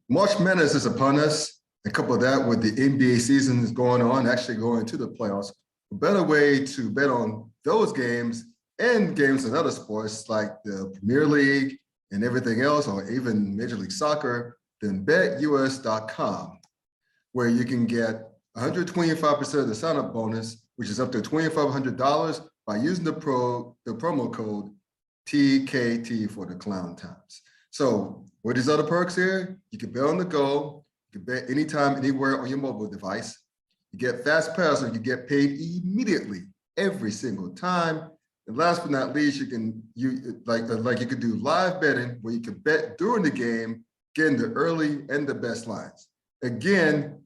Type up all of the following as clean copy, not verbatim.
March Madness is upon us, and couple that with the NBA season is going on, actually going to the playoffs. A better way to bet on those games and games in other sports like the Premier League and everything else, or even Major League Soccer, than betus.com, where you can get 125% of the sign-up bonus, which is up to $2,500 by using the promo code TKT for the Clown Times. So what are these other perks here? You can bet on the go. You can bet anytime, anywhere on your mobile device. You get fast pass, or you get paid immediately every single time. And last but not least, you can you could do live betting where you can bet during the game, getting the early and the best lines. Again,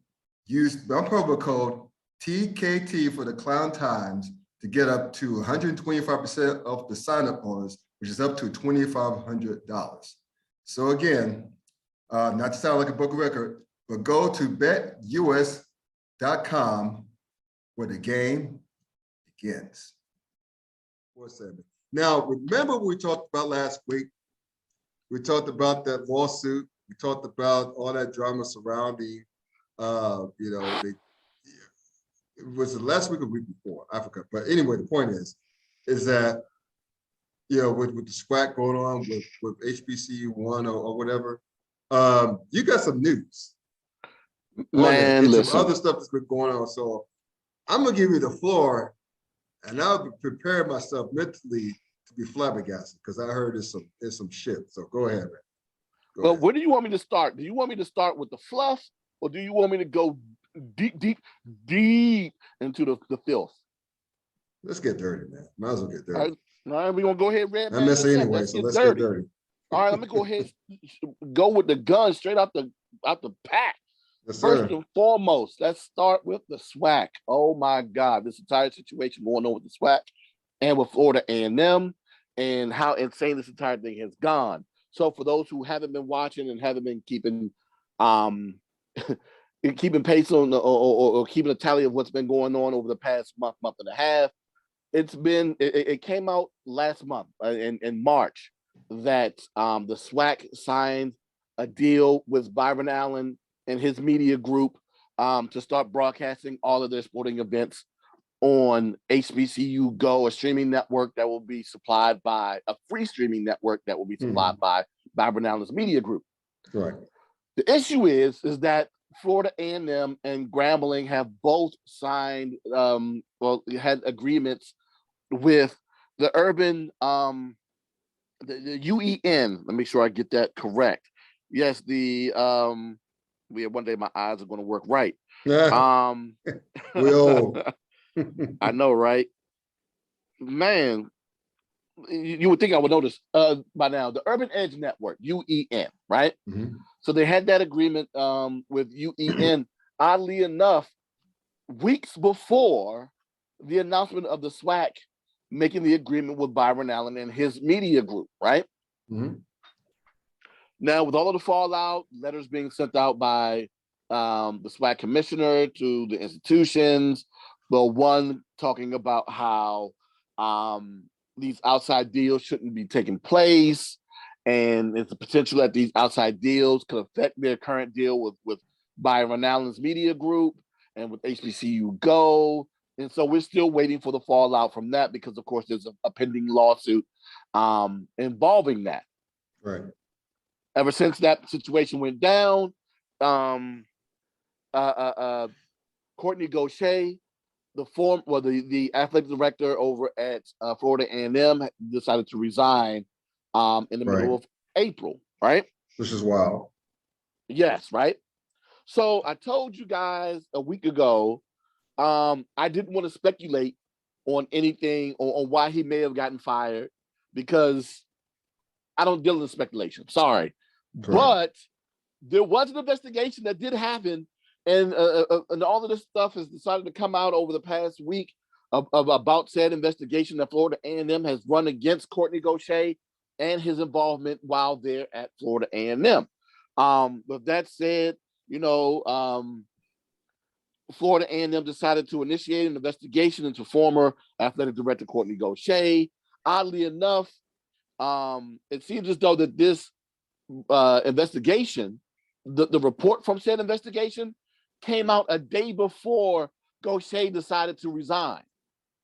use my promo code TKT for the Clown Times to get up to 125% of the sign-up bonus, which is up to $2,500. So again, not to sound like a broken record, but go to betus.com where the game begins. Now, remember what we talked about last week? We talked about that lawsuit. We talked about all that drama surrounding, it was the last week or week before, I forgot. But anyway, the point is that, with the SWAC going on with HBCU 1 or whatever, you got some news. Man, and listen. some other stuff that's been going on. So I'm going to give you the floor, and I'll prepare myself mentally to be flabbergasted because I heard there's some shit. So go ahead, man. Well, where do you want me to start? Do you want me to start with the fluff, or do you want me to go deep into the filth? Let's get dirty, man. Might as well get dirty. All right, we're gonna go ahead, Red. I'm messy anyway, so let's get dirty. All right, let me go ahead go with the gun straight out the pack. Yes, First and foremost, let's start with the SWAC. Oh my God, this entire situation going on with the SWAC and with Florida A&M and how insane this entire thing has gone. So for those who haven't been watching and haven't been keeping keeping pace on or keeping a tally of what's been going on over the past month and a half, it came out last month in March that the SWAC signed a deal with Byron Allen and his media group to start broadcasting all of their sporting events on HBCU Go, a streaming network that will be supplied by a free streaming network that will be supplied by Byron Allen's media group. Right. The issue is that Florida A&M and Grambling have both signed, had agreements with the urban, the UEN. Let me make sure I get that correct. Yes, one day my eyes are going to work right. I know, right? Man, you would think I would notice by now. The Urban Edge Network, UEN, right? Mm-hmm. So they had that agreement with UEN, oddly enough, weeks before the announcement of the SWAC making the agreement with Byron Allen and his media group, right? Mm-hmm. Now, with all of the fallout, letters being sent out by the SWAC commissioner to the institutions, well, one talking about how these outside deals shouldn't be taking place, and it's the potential that these outside deals could affect their current deal with Byron Allen's media group and with HBCU Go. And so we're still waiting for the fallout from that because, of course, there's a pending lawsuit involving that. Right. Ever since that situation went down, Kourtney Gosha, the athletic director over at Florida A&M, decided to resign in the middle of April, right? Which is wild. Yes, right? So I told you guys a week ago, I didn't want to speculate on anything, on why he may have gotten fired, because I don't deal in speculation. Sorry. Correct. But there was an investigation that did happen, and all of this stuff has decided to come out over the past week about said investigation that Florida A&M has run against Kourtney Gosha and his involvement while they're at Florida A&M. With that said, Florida A&M decided to initiate an investigation into former athletic director Kourtney Gosha. Oddly enough, it seems as though that this investigation the report from said investigation came out a day before Gosha decided to resign,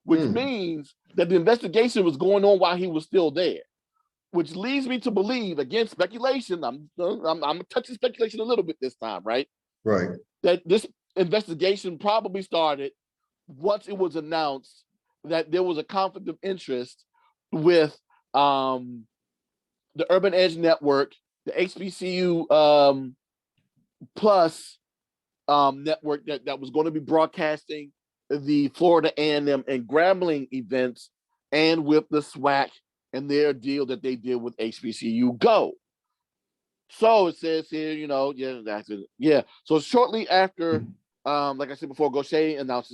which means that the investigation was going on while he was still there, which leads me to believe, again, speculation, I'm touching speculation a little bit this time, right? Right. That this investigation probably started once it was announced that there was a conflict of interest with the Urban Edge Network, the HBCU Plus network that was going to be broadcasting the Florida A&M and Grambling events, and with the SWAC and their deal that they did with HBCU Go. So it says here, you know, yeah, that's it. Yeah. So shortly after, like I said before, Gosha announced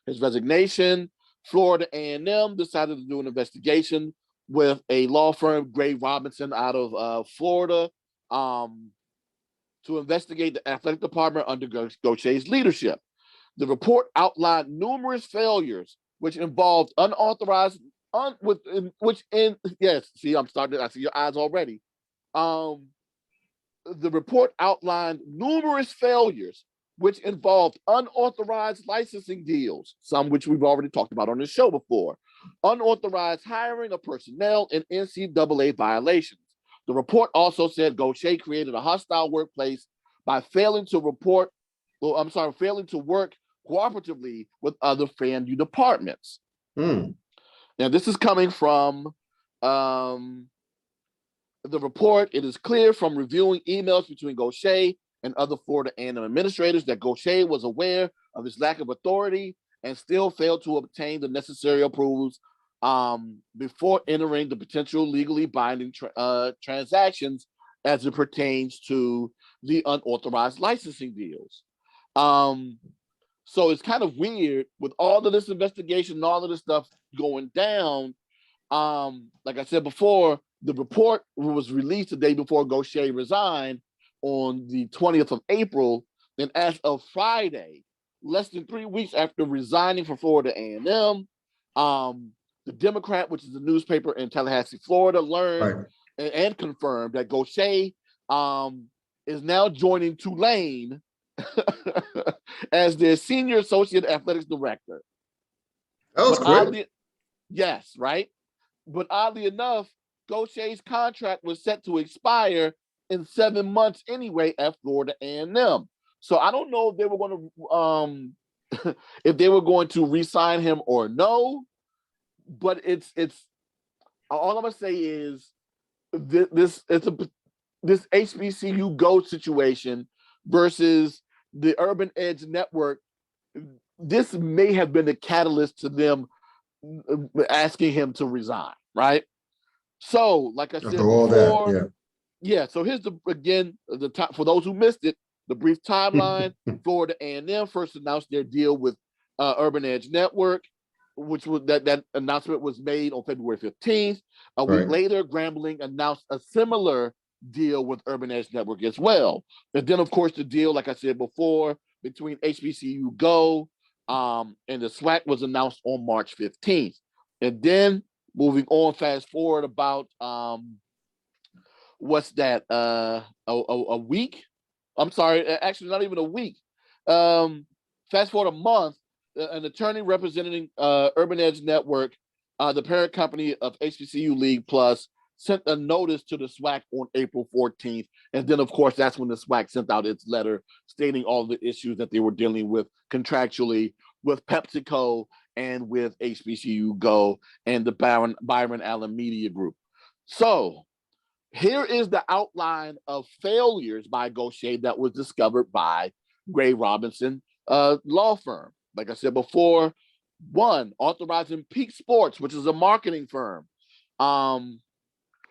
his resignation, Florida A&M decided to do an investigation with a law firm, Gray Robinson, out of Florida, to investigate the athletic department under Gosha's leadership. The report outlined numerous failures, which involved unauthorized, yes, see, I see your eyes already. The report outlined numerous failures, which involved unauthorized licensing deals, some which we've already talked about on the show before, unauthorized hiring of personnel, and NCAA violations. The report also said Gosha created a hostile workplace by failing to work cooperatively with other FAMU departments. Now, this is coming from the report. It is clear from reviewing emails between Gosha and other Florida A&M administrators that Gosha was aware of his lack of authority and still failed to obtain the necessary approvals before entering the potential legally binding transactions as it pertains to the unauthorized licensing deals. So it's kind of weird with all of this investigation and all of this stuff going down. Like I said before, the report was released the day before Gosha resigned on the 20th of April. And as of Friday, less than 3 weeks after resigning from Florida A&M, the Democrat, which is a newspaper in Tallahassee, Florida, learned and confirmed that Gosha is now joining Tulane as their senior associate athletics director. That was quick. Yes, right? But oddly enough, Gosha's contract was set to expire in 7 months anyway at Florida A&M. So I don't know if they were going to re-sign him or no. But it's all I'm gonna say is this HBCU Go situation versus the Urban Edge Network. This may have been the catalyst to them asking him to resign, right? So, like I said before, so here's the top for those who missed it. The brief timeline: Florida A&M first announced their deal with Urban Edge Network, which was that announcement was made on February 15th. A week later, Grambling announced a similar deal with Urban Edge Network as well. And then, of course, the deal, like I said before, between HBCU Go and the SWAC was announced on March 15th. And then moving on, fast forward about what's that? A week? I'm sorry, actually not even a week. Fast forward a month. An attorney representing Urban Edge Network, the parent company of HBCU League Plus, sent a notice to the SWAC on April 14th. And then, of course, that's when the SWAC sent out its letter stating all the issues that they were dealing with contractually with PepsiCo and with HBCU Go and the Byron Allen Media Group. So here is the outline of failures by Gosha that was discovered by Gray Robinson law firm. Like I said before, one, authorizing Peak Sports, which is a marketing firm,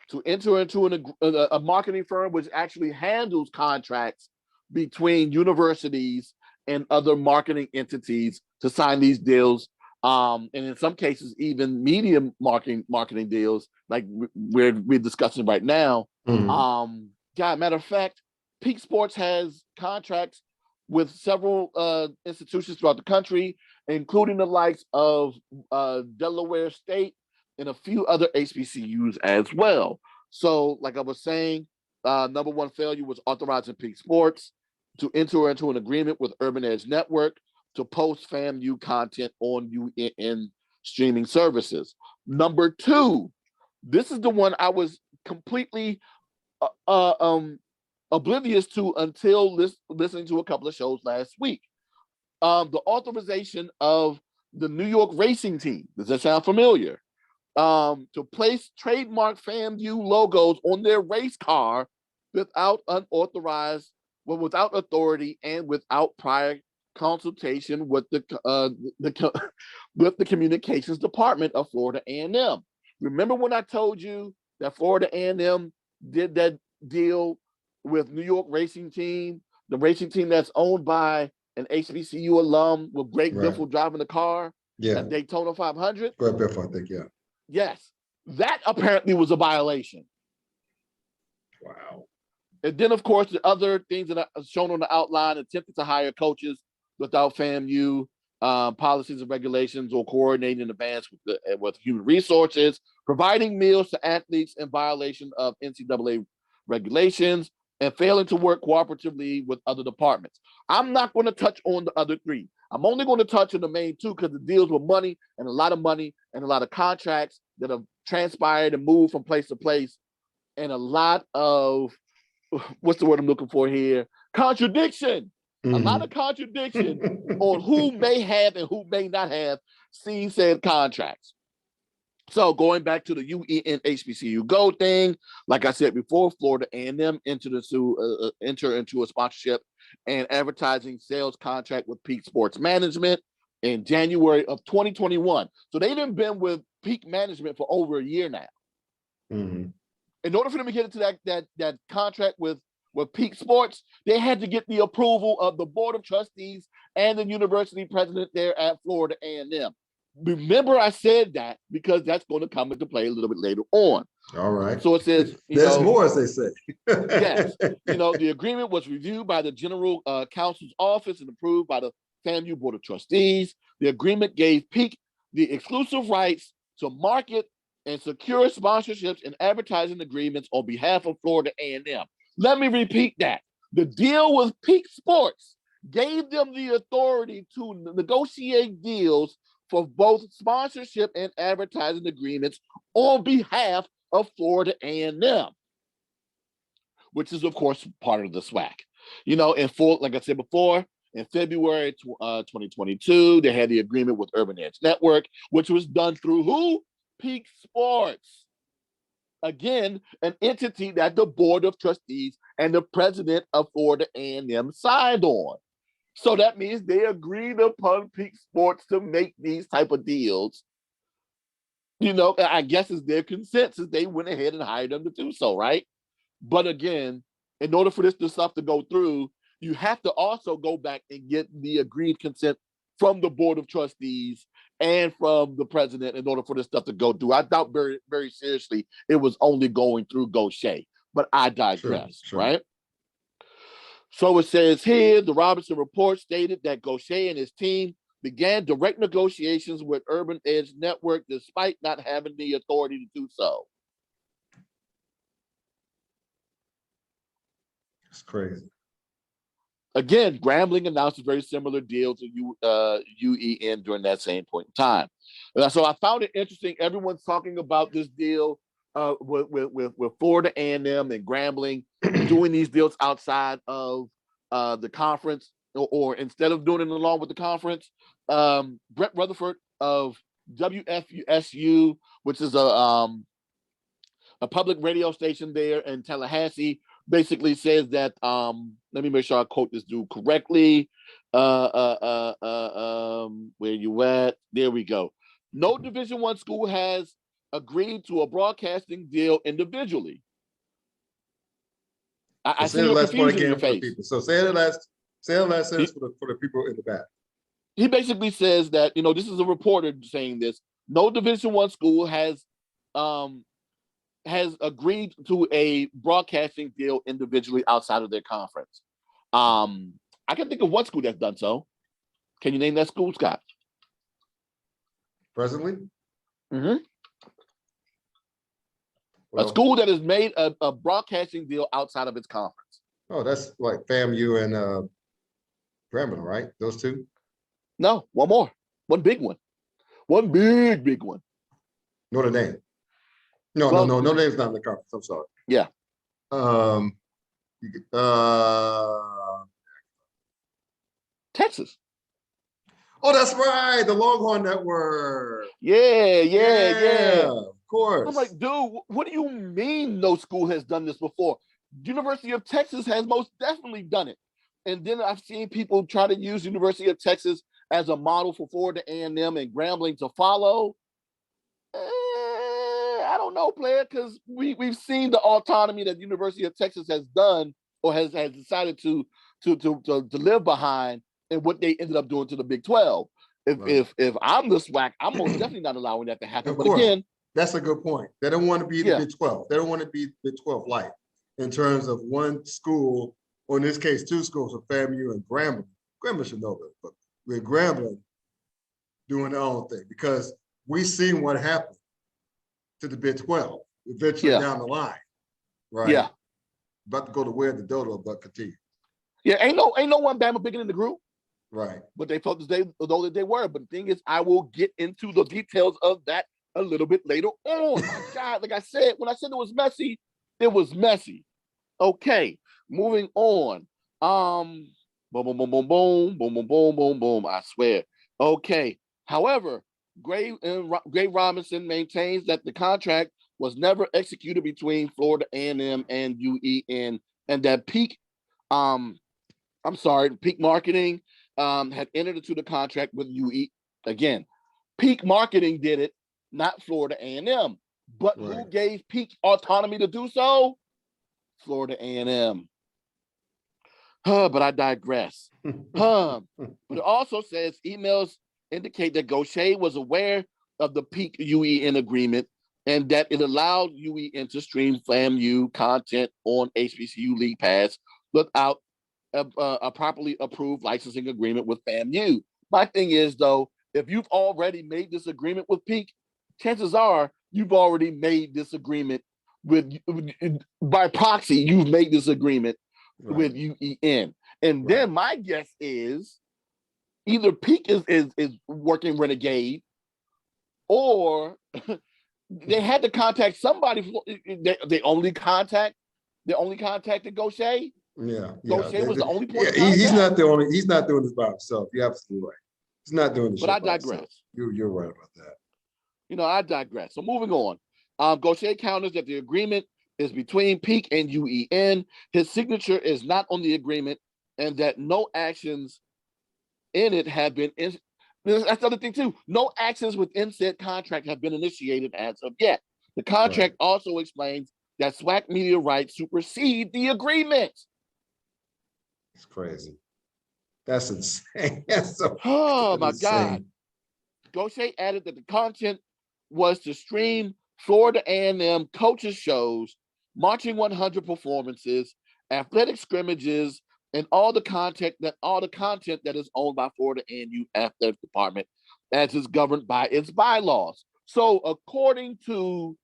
to enter into a marketing firm which actually handles contracts between universities and other marketing entities to sign these deals. And in some cases, even media marketing deals, like we're discussing right now. Matter of fact, Peak Sports has contracts with several institutions throughout the country, including the likes of Delaware State and a few other HBCUs as well. So, like I was saying, Number one failure was authorizing Peak Sports to enter into an agreement with Urban Edge Network to post FAMU content on UNN streaming services. Number two, this is the one I was completely oblivious to until listening to a couple of shows last week. The authorization of the New York racing team. Does that sound familiar? To place trademark FAMU logos on their race car without without authority and without prior consultation with with the communications department of Florida A&M. Remember when I told you that Florida A&M did that deal with New York racing team, the racing team that's owned by an HBCU alum with Greg Biffle driving the car at Daytona 500? Greg Biffle, I think, yeah. Yes, that apparently was a violation. Wow. And then, of course, the other things that are shown on the outline: attempting to hire coaches without FAMU policies and regulations or coordinating in advance with human resources, providing meals to athletes in violation of NCAA regulations, and failing to work cooperatively with other departments. I'm not going to touch on the other three. I'm only going to touch on the main two because it deals with money and a lot of contracts that have transpired and moved from place to place, and a lot of, what's the word I'm looking for here? Contradiction. A lot of contradiction on who may have and who may not have seen said contracts. So going back to the UEN HBCU Go thing, like I said before, Florida A&M enter into a sponsorship and advertising sales contract with Peak Sports Management in January of 2021. So they've been with Peak Management for over a year now. In order for them to get into that contract with Peak Sports, they had to get the approval of the Board of Trustees and the university president there at Florida A&M. Remember, I said that because that's going to come into play a little bit later on. All right. So it says, there's more, as they say. Yes. The agreement was reviewed by the General Counsel's Office and approved by the FAMU Board of Trustees. The agreement gave Peak the exclusive rights to market and secure sponsorships and advertising agreements on behalf of Florida A&M. Let me repeat that. The deal with Peak Sports gave them the authority to negotiate deals for both sponsorship and advertising agreements on behalf of Florida A&M, which is, of course, part of the SWAC. Like I said before, in February 2022, they had the agreement with Urban Edge Network, which was done through who? Peak Sports. Again, an entity that the Board of Trustees and the president of Florida A&M signed on. So that means they agreed upon Peak Sports to make these type of deals. I guess it's their consensus. They went ahead and hired them to do so, right? But again, in order for this stuff to go through, you have to also go back and get the agreed consent from the Board of Trustees and from the president in order for this stuff to go through. I doubt very, very seriously it was only going through Gosha, but I digress, right? So it says here, the Robinson report stated that Gosha and his team began direct negotiations with Urban Edge Network despite not having the authority to do so. It's crazy. Again, Grambling announced a very similar deal to UEN during that same point in time. So I found it interesting. Everyone's talking about this deal with Florida A&M and Grambling doing these deals outside of the conference, or instead of doing it along with the conference. Brett Rutherford of WFSU, which is a public radio station there in Tallahassee, basically says that, let me make sure I quote this dude correctly. Where you at? There we go. No Division I school has agreed to a broadcasting deal individually. I see your confusion in your face. So say the last sentence for the people in the back. He basically says that, this is a reporter saying this. No Division I school has agreed to a broadcasting deal individually outside of their conference. I can think of one school that's done so. Can you name that school, Scott? Presently? A school that has made a broadcasting deal outside of its conference. Oh, that's like FAMU and Grambling, right? Those two? No, one more. One big one. One big one. Notre Dame. No, Notre Dame's not in the conference. I'm sorry. Yeah. Texas. Oh, that's right. The Longhorn Network. Yeah. Of course. I'm like, dude, what do you mean no school has done this before? University of Texas has most definitely done it. And then I've seen people try to use University of Texas as a model for Florida A&M and Grambling to follow. I don't know, player, because we've seen the autonomy that University of Texas has done or has decided to live behind and what they ended up doing to the Big 12. If I'm the SWAC, I'm most definitely not allowing that to happen. Of but course. Again, that's a good point. They don't want to be the Big 12. They don't want to be Big 12 light in terms of one school, or in this case, two schools of FAMU and Grambling. Grambling should know that, but with Grambling doing their own thing, because we've seen what happened to the Big 12 eventually down the line, right? Yeah. About to go to where the dodo, but continue. Yeah, ain't no one Bama bigger than the group. Right. But they felt although they were. But the thing is, I will get into the details of that a little bit later on. My God, like I said, when I said it was messy, it was messy. Okay, moving on. Boom, boom, boom, boom, boom, boom, boom, boom, boom, boom. I swear. Okay. However, Gray Robinson maintains that the contract was never executed between Florida A&M and UEN, and that Peak Marketing had entered into the contract with UE. Again, Peak Marketing did it, not Florida A&M. But who gave Peak autonomy to do so? Florida A&M. But I digress. But it also says emails indicate that Gosha was aware of the Peak UEN agreement and that it allowed UEN to stream FAMU content on HBCU League Pass without a properly approved licensing agreement with FAMU. My thing is, though, if you've already made this agreement with Peak, chances are you've already made this agreement by proxy, you've made this agreement with UEN. And then my guess is either Peak is working renegade, or they had to contact somebody. They only contacted Gosha. Gosha was the only point of contact. He's not doing this by himself. You're absolutely right. He's not doing this. But I digress. You're right about that. I digress. So moving on. Gosha counters that the agreement is between Peak and UEN. His signature is not on the agreement, and that no actions in it have been. That's the other thing too. No actions within said contract have been initiated as of yet. The contract also explains that SWAC media rights supersede the agreement. It's crazy. That's insane. That's so my God. Gosha added that the content was to stream Florida A&M coaches shows, Marching 100 performances, athletic scrimmages, and all the content that is owned by Florida A&M Athletic Department, as is governed by its bylaws. So according to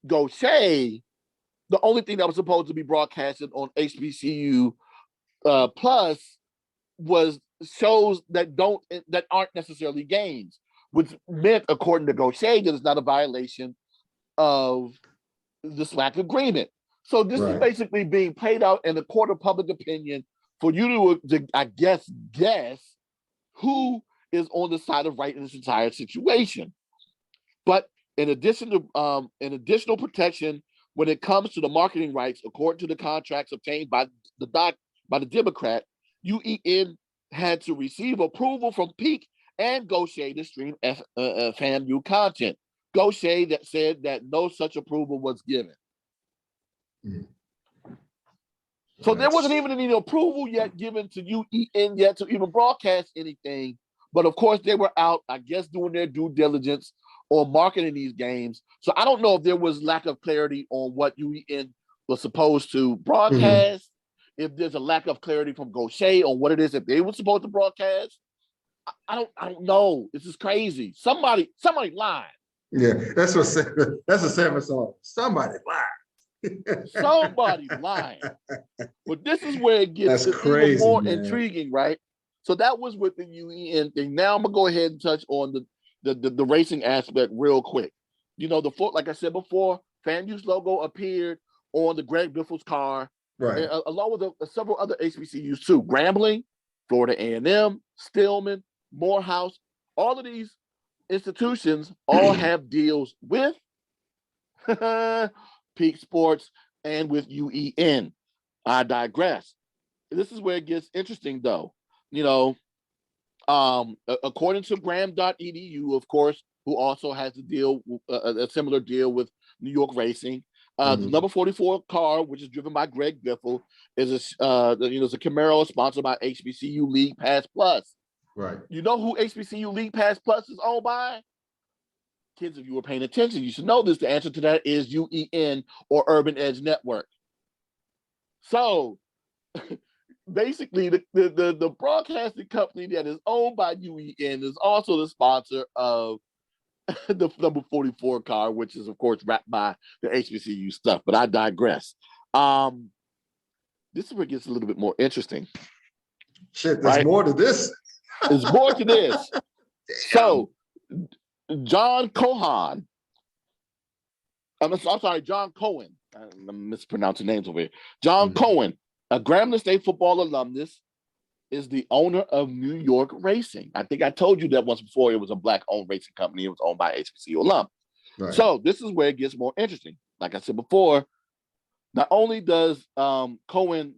Gosha, the only thing that was supposed to be broadcasted on HBCU Plus was shows that aren't necessarily games, which meant, according to Gosha, that it's not a violation of the SWAC agreement. So this is basically being played out in the court of public opinion for you to I guess who is on the side of right in this entire situation. But in addition to an additional protection when it comes to the marketing rights, according to the contracts obtained by the Democrat, UEN had to receive approval from Peak and Gosha to stream FAMU content. Gosha that said that no such approval was given. So there wasn't even any approval yet given to UEN yet to even broadcast anything. But of course, they were out, I guess, doing their due diligence on marketing these games. So I don't know if there was lack of clarity on what UEN was supposed to broadcast, if there's a lack of clarity from Gosha on what it is that they were supposed to broadcast. I don't know. This is crazy. Somebody lied. Yeah, that's a Sam song. Somebody lied. Somebody lying. But this is where it gets That's even crazy, more man. intriguing, right? So that was with the UEN thing. Now I'm gonna go ahead and touch on the racing aspect real quick. You know, like I said before, FAMU's logo appeared on the Greg Biffle's car, Right. along with several other HBCUs too. Grambling, Florida A&M, Stillman, Morehouse, all of these institutions all have deals with Peak Sports and with UEN. I digress. This is where it gets interesting, though. You know, according to Graham.edu, of course, who also has a similar deal with New York Racing. The number 44 car, which is driven by Greg Biffle, is a Camaro sponsored by HBCU League Pass Plus. Right. You know who HBCU League Pass Plus is owned by? Kids, if you were paying attention, you should know this. The answer to that is UEN or Urban Edge Network. So basically, the broadcasting company that is owned by UEN is also the sponsor of the number 44 car, which is, of course, wrapped by the HBCU stuff. But I digress. This is where it gets a little bit more interesting. Shit, there's more to this. There's more to this. So, John Cohen. I'm sorry, John Cohen. I'm mispronouncing names over here. John Cohen, a Grambling State football alumnus, is the owner of New York Racing. I think I told you that once before. It was a Black-owned racing company. It was owned by HBCU alum. Right. So this is where it gets more interesting. Like I said before, not only is Cohen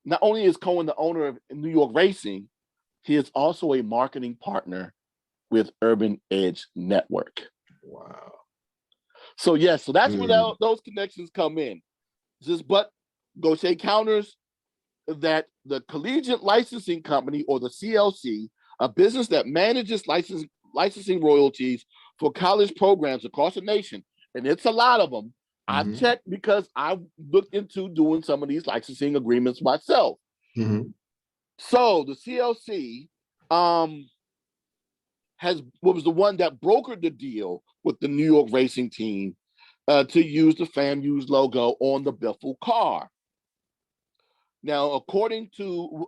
the owner of New York Racing, he is also a marketing partner with Urban Edge Network. Wow. So yes, so that's where those connections come in. But Gosha counters that the Collegiate Licensing Company, or the CLC, a business that manages licensing royalties for college programs across the nation, and it's a lot of them. I've checked because I've looked into doing some of these licensing agreements myself. So the CLC was the one that brokered the deal with the New York Racing team to use the FAMU's logo on the Biffle car. Now, according to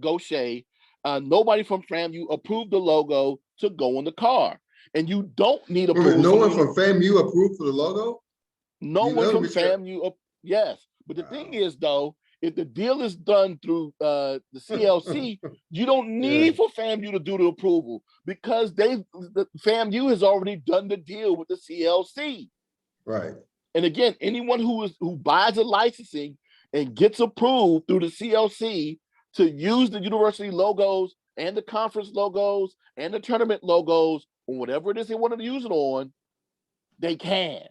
Gosha, nobody from FAMU approved the logo to go on the car. And you don't need approval. No one from FAMU approved for the logo? No one from FAMU, yes. But the thing is, though, if the deal is done through the CLC, you don't need for FAMU to do the approval, because the FAMU has already done the deal with the CLC. Right. And again, anyone who buys a licensing and gets approved through the CLC to use the university logos and the conference logos and the tournament logos, or whatever it is they want to use it on, they can.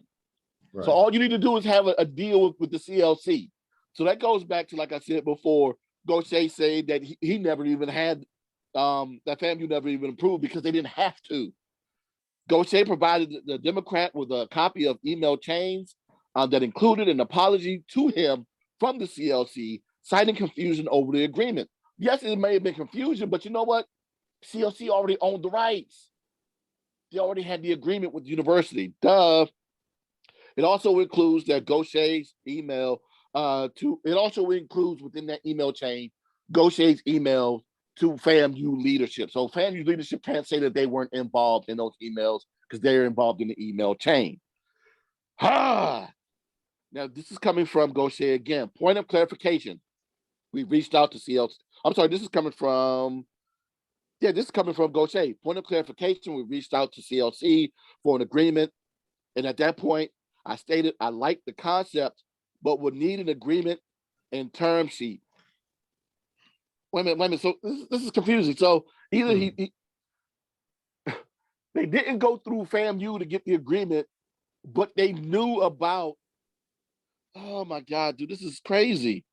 Right. So all you need to do is have a deal with the CLC. So that goes back to, like I said before, Gosha said that he never even had, that FAMU never even approved because they didn't have to. Gosha provided the Democrat with a copy of email chains that included an apology to him from the CLC, citing confusion over the agreement. Yes, it may have been confusion, but you know what? CLC already owned the rights. They already had the agreement with the university. Duh. It also includes that Gosha's email it also includes within that email chain, Gosha's email to FAMU leadership. So FAMU leadership can't say that they weren't involved in those emails because they're involved in the email chain. Now, this is coming from Gosha again. Point of clarification. We reached out to CLC. I'm sorry, this is coming from Gosha. Point of clarification, we reached out to CLC for an agreement. And at that point, I stated I liked the concept, but would need an agreement and term sheet. Wait a minute. So this is confusing. So either they didn't go through FAMU to get the agreement, but they knew about, oh my God, dude, this is crazy.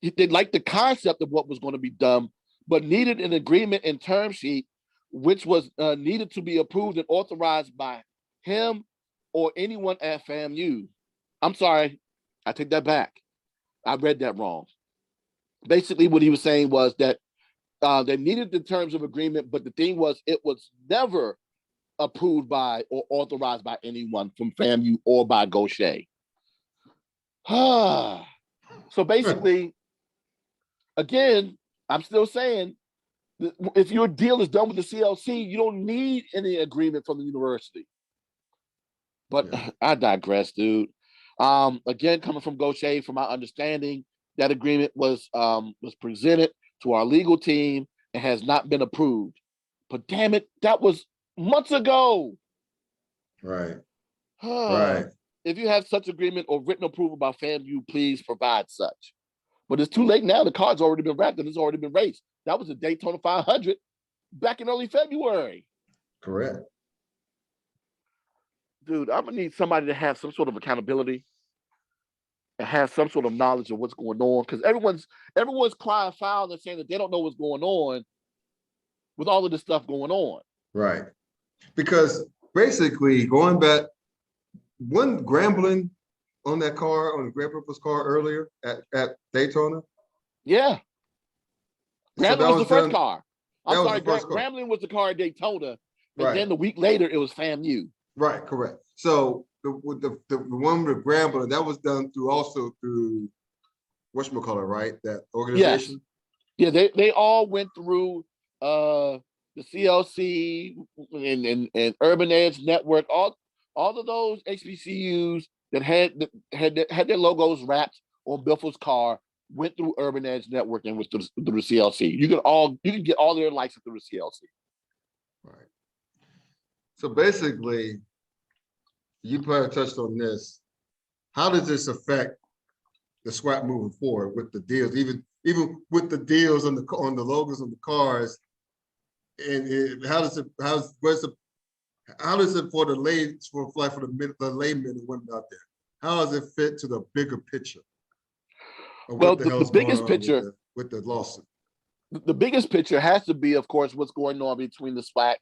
They liked the concept of what was going to be done, but needed an agreement and term sheet, which was needed to be approved and authorized by him or anyone at FAMU. I'm sorry, I take that back. I read that wrong. Basically, what he was saying was that they needed the terms of agreement, but the thing was, it was never approved by or authorized by anyone from FAMU or by Gosha. So basically, again, I'm still saying, if your deal is done with the CLC, you don't need any agreement from the university. But I digress, dude. Again, coming from Gosha, from my understanding, that agreement was presented to our legal team and has not been approved. But damn it, that was months ago. Right. Right. If you have such agreement or written approval by FAMU, please provide such. But it's too late now. The card's already been wrapped and it's already been raced. That was the Daytona 500 back in early February. Correct. Dude, I'm gonna need somebody to have some sort of accountability and have some sort of knowledge of what's going on, because everyone's crying foul and saying that they don't know what's going on with all of this stuff going on. Right. Because basically, going back, one Grambling on that car, on the Grand Purpose car earlier at Daytona. Yeah. Grambling was the first car. I'm sorry, Grambling was the car at Daytona, and then the week later it was FAMU. Right, correct. So the one with Grambling, that was done through whatchamacallit, right? That organization. Yes. Yeah, they all went through the CLC and Urban Edge Network, all of those HBCUs that had their logos wrapped on Biffle's car went through Urban Edge Network and went through the CLC. You can get all their license through the CLC. Right. So basically, you probably touched on this. How does this affect the SWAC moving forward with the deals, even with the deals on the logos on the cars? And how does it for the laymen and women out there? How does it fit to the bigger picture? Well, the biggest picture with the lawsuit. The biggest picture has to be, of course, what's going on between the SWAC,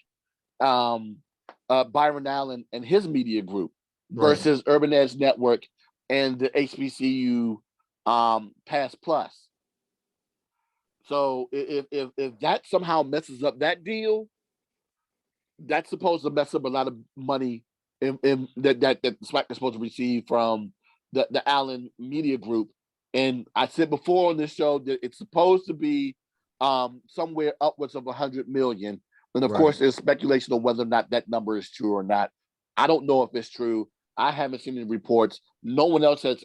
Byron Allen and his media group versus Urban Edge Network and the HBCU Pass Plus. So if that somehow messes up that deal, that's supposed to mess up a lot of money that the SWAC is supposed to receive from the Allen Media Group. And I said before on this show that it's supposed to be somewhere upwards of 100 million. And of course, there's speculation on whether or not that number is true or not. I don't know if it's true. I haven't seen any reports. No one else has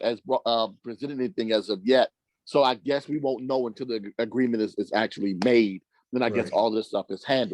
presented anything as of yet. So I guess we won't know until the agreement is actually made. Then I guess all this stuff is handled.